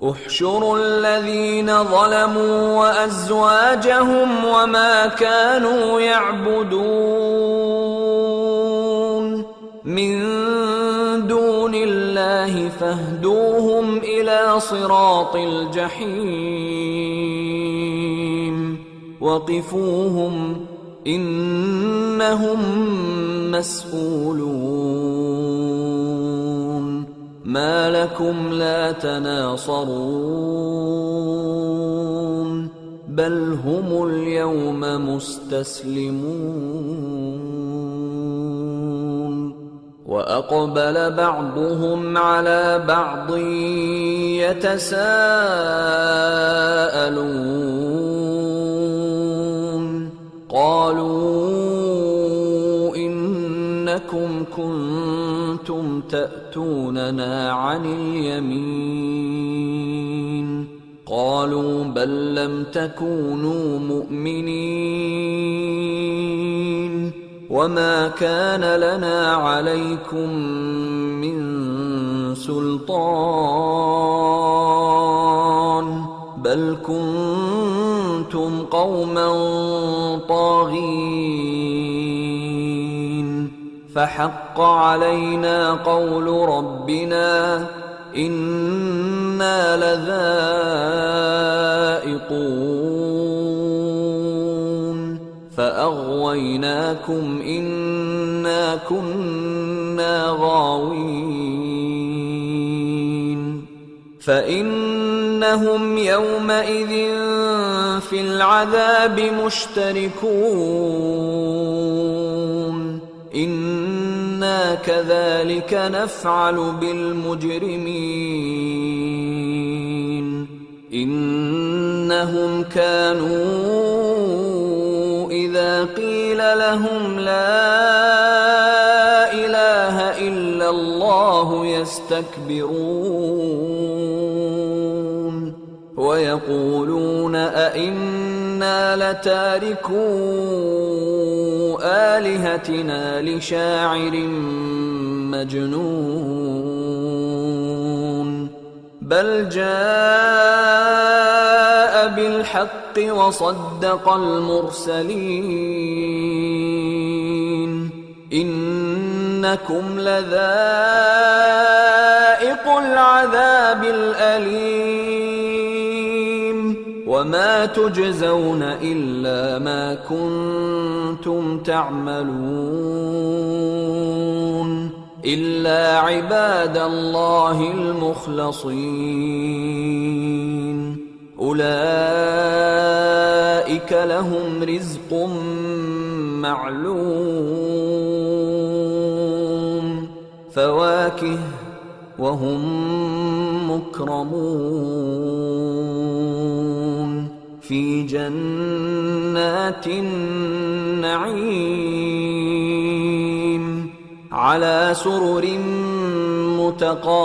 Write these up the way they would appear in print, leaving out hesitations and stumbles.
احشروا الذين ظلموا وأزواجهم وما كانوا يعبدون من دون الله فاهدوهم إلى صراط الجحيم وقفوهم إنهم مسئولون ما لكم لا تناصرون بل هم اليوم مستسلمون وأقبل بعضهم على بعض يتساءلون قالوا إنكم كنتم تأتوننا عن اليمين قالوا بل لم تكونوا مؤمنين وما كان لنا عليكم من سلطان بل كنتم قوما طاغين فحق علينا قول ربنا إنا لذائقون فأغويناكم إنا كنا غاوين فإنهم يومئذ في العذاب مشتركون إنا كذلك نفعل بالمجرمين إنهم كانوا إذا قيل لهم لا إله إلا الله يستكبرون ويقولون أئنا لتاركو آلهتنا لشاعر مجنون بل جاء بالحق وصدق المرسلين إنكم لذائق العذاب الأليم وما تجزون إلا ما كنتم تعملون إلا عباد الله المخلصين أولئك لهم رزق معلوم فواكه وهم مكرمون في جنات النعيم على سرر متقابلين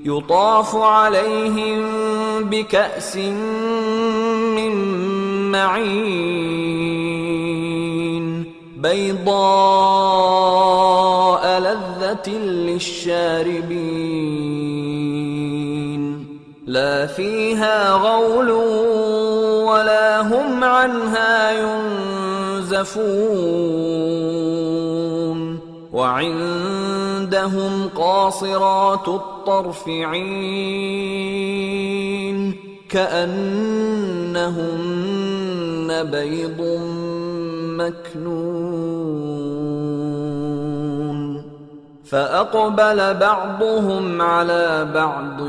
يطاف عليهم بكأس من معين بيضاء لذة للشاربين لا فيها غول ولا هم عنها ينزفون وعندهم قاصرات الطرف عين كأنهن بيض مكنون فأقبل بعضهم على بعض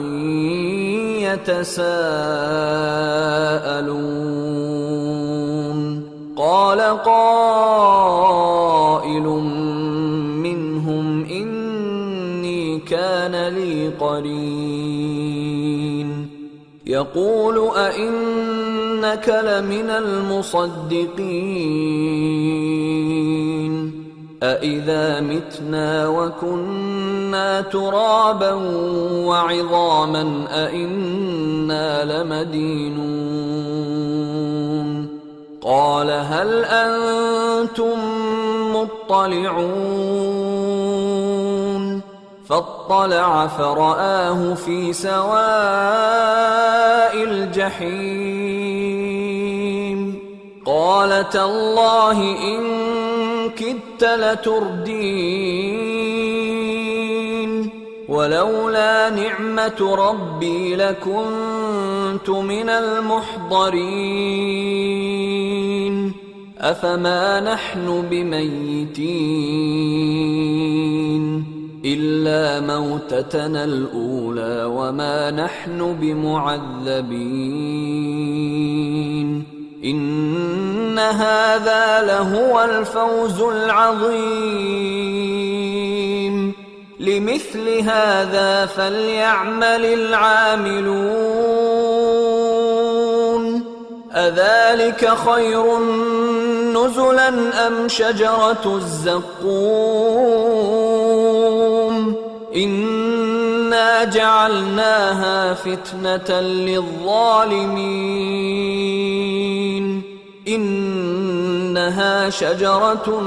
يتساءلون قال قائل منهم إني كان لي قرين يقول أئنك لمن المصدقين أإذا متنا وكنا ترابا وعظاما أئنا لمدينون قال هل أنتم مطلعون فاطلع فرآه في سواء الجحيم قال تالله إن كدت لتردين ولولا نعمة ربي لكنت من المحضرين أفما نحن بميتين إلا موتتنا الأولى وما نحن بمعذبين إن هذا لهو الفوز العظيم لمثل هذا فليعمل العاملون أذلك خير نزلا أم شجرة الزقوم إنا جعلناها فتنة للظالمين إنها شجرة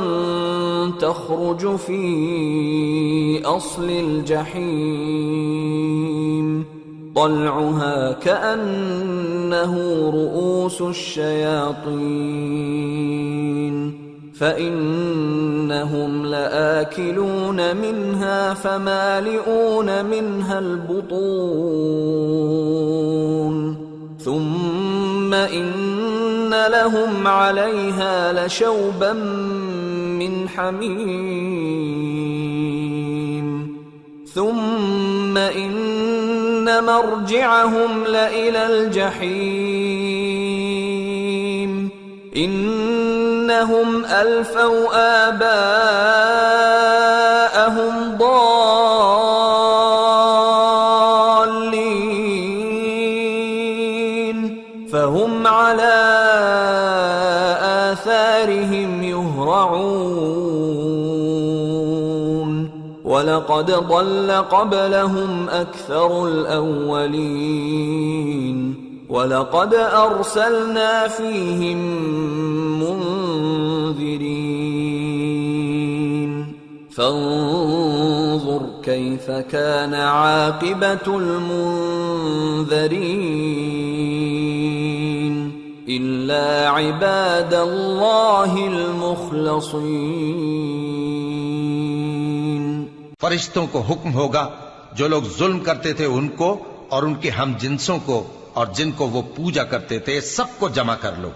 تخرج في أصل الجحيم طلعها كأنه رؤوس الشياطين فإنهم لآكلون منها فمالئون منها البطون ثم إن لهم عليها لشوبا من حميم ثم إن مرجعهم لإلى الجحيم إنهم ألفوا آباءهم ضالين فهم على آثارهم يهرعون ولقد ضل قبلهم أكثر الأولين وَلَقَدْ أَرْسَلْنَا فِيهِمْ مُنذِرِينَ فَانظُرْ كَيْفَ كَانَ عَاقِبَةُ الْمُنذَرِينَ إِلَّا عِبَادَ اللَّهِ الْمُخْلَصِينَ فرشتوں کو حکم ہوگا جو لوگ ظلم کرتے تھے ان کو اور ان کے ہم جنسوں کو اور جن کو وہ پوجا کرتے تھے سب کو جمع کر لو،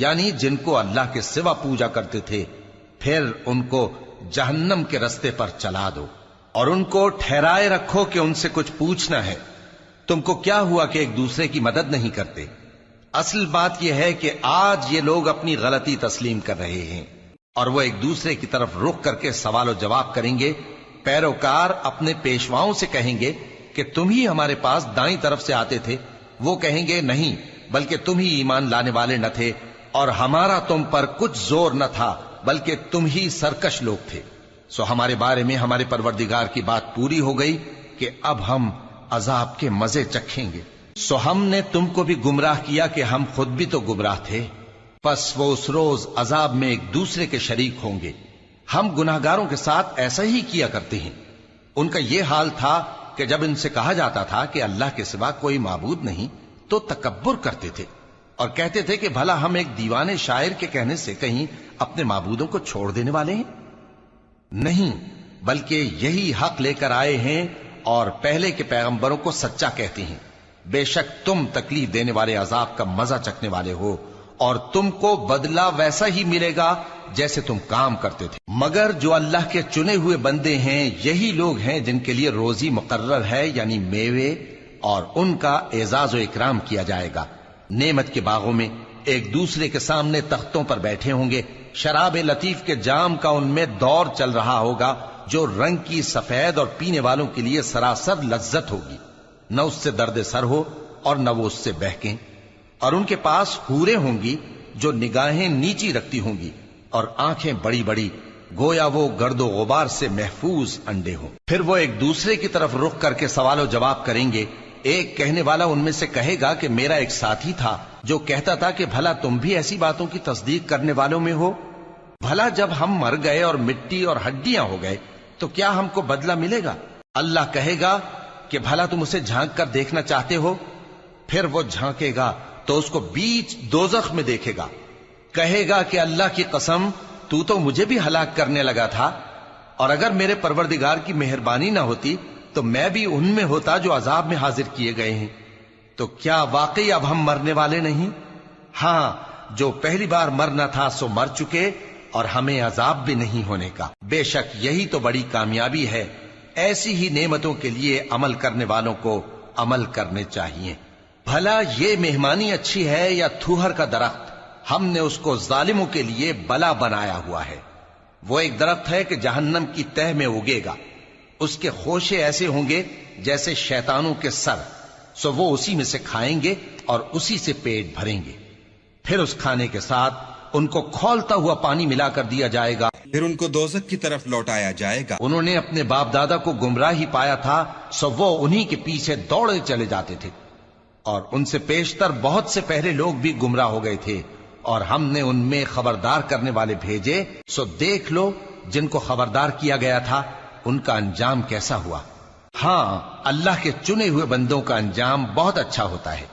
یعنی جن کو اللہ کے سوا پوجا کرتے تھے، پھر ان کو جہنم کے رستے پر چلا دو اور ان کو ٹھہرائے رکھو کہ ان سے کچھ پوچھنا ہے۔ تم کو کیا ہوا کہ ایک دوسرے کی مدد نہیں کرتے؟ اصل بات یہ ہے کہ آج یہ لوگ اپنی غلطی تسلیم کر رہے ہیں اور وہ ایک دوسرے کی طرف رخ کر کے سوال و جواب کریں گے۔ پیروکار اپنے پیشواؤں سے کہیں گے کہ تم ہی ہمارے پاس دائیں طرف سے آتے تھے، وہ کہیں گے نہیں بلکہ تم ہی ایمان لانے والے نہ تھے اور ہمارا تم پر کچھ زور نہ تھا بلکہ تم ہی سرکش لوگ تھے۔ سو ہمارے بارے میں ہمارے پروردگار کی بات پوری ہو گئی کہ اب ہم عذاب کے مزے چکھیں گے۔ سو ہم نے تم کو بھی گمراہ کیا کہ ہم خود بھی تو گمراہ تھے، پس وہ اس روز عذاب میں ایک دوسرے کے شریک ہوں گے۔ ہم گناہگاروں کے ساتھ ایسا ہی کیا کرتے ہیں۔ ان کا یہ حال تھا کہ جب ان سے کہا جاتا تھا کہ اللہ کے سوا کوئی معبود نہیں تو تکبر کرتے تھے اور کہتے تھے کہ بھلا ہم ایک دیوانے شاعر کے کہنے سے کہیں اپنے معبودوں کو چھوڑ دینے والے ہیں؟ نہیں، بلکہ یہی حق لے کر آئے ہیں اور پہلے کے پیغمبروں کو سچا کہتے ہیں۔ بے شک تم تکلیف دینے والے عذاب کا مزہ چکھنے والے ہو اور تم کو بدلہ ویسا ہی ملے گا جیسے تم کام کرتے تھے۔ مگر جو اللہ کے چنے ہوئے بندے ہیں یہی لوگ ہیں جن کے لیے روزی مقرر ہے، یعنی میوے، اور ان کا اعزاز و اکرام کیا جائے گا۔ نعمت کے باغوں میں ایک دوسرے کے سامنے تختوں پر بیٹھے ہوں گے، شراب لطیف کے جام کا ان میں دور چل رہا ہوگا جو رنگ کی سفید اور پینے والوں کے لیے سراسر لذت ہوگی، نہ اس سے درد سر ہو اور نہ وہ اس سے بہکیں۔ اور ان کے پاس حوریں ہوں گی جو نگاہیں نیچی رکھتی ہوں گی اور آنکھیں بڑی بڑی، گویا وہ گرد و غبار سے محفوظ انڈے ہوں۔ پھر وہ ایک دوسرے کی طرف رخ کر کے سوال و جواب کریں گے۔ ایک کہنے والا ان میں سے کہے گا کہ میرا ایک ساتھی تھا جو کہتا تھا کہ بھلا تم بھی ایسی باتوں کی تصدیق کرنے والوں میں ہو؟ بھلا جب ہم مر گئے اور مٹی اور ہڈیاں ہو گئے تو کیا ہم کو بدلہ ملے گا؟ اللہ کہے گا کہ بھلا تم اسے جھانک کر دیکھنا چاہتے ہو؟ پھر وہ جھانکے گا تو اس کو بیچ دوزخ میں دیکھے گا، کہے گا کہ اللہ کی قسم تو مجھے بھی ہلاک کرنے لگا تھا، اور اگر میرے پروردگار کی مہربانی نہ ہوتی تو میں بھی ان میں ہوتا جو عذاب میں حاضر کیے گئے ہیں۔ تو کیا واقعی اب ہم مرنے والے نہیں؟ ہاں، جو پہلی بار مرنا تھا سو مر چکے، اور ہمیں عذاب بھی نہیں ہونے کا۔ بے شک یہی تو بڑی کامیابی ہے۔ ایسی ہی نعمتوں کے لیے عمل کرنے والوں کو عمل کرنے چاہیے۔ بھلا یہ مہمانی اچھی ہے یا تھوہر کا درخت؟ ہم نے اس کو ظالموں کے لیے بلا بنایا ہوا ہے۔ وہ ایک درخت ہے کہ جہنم کی تہ میں اگے گا، اس کے خوشے ایسے ہوں گے جیسے شیطانوں کے سر، سو وہ اسی میں سے کھائیں گے اور اسی سے پیٹ بھریں گے۔ پھر اس کھانے کے ساتھ ان کو کھولتا ہوا پانی ملا کر دیا جائے گا، پھر ان کو دوزخ کی طرف لوٹایا جائے گا۔ انہوں نے اپنے باپ دادا کو گمراہی پایا تھا، سو وہ انہی کے پیچھے دوڑے چلے جاتے تھے، اور ان سے پیشتر بہت سے پہلے لوگ بھی گمراہ ہو گئے تھے، اور ہم نے ان میں خبردار کرنے والے بھیجے، سو دیکھ لو جن کو خبردار کیا گیا تھا ان کا انجام کیسا ہوا۔ ہاں، اللہ کے چنے ہوئے بندوں کا انجام بہت اچھا ہوتا ہے۔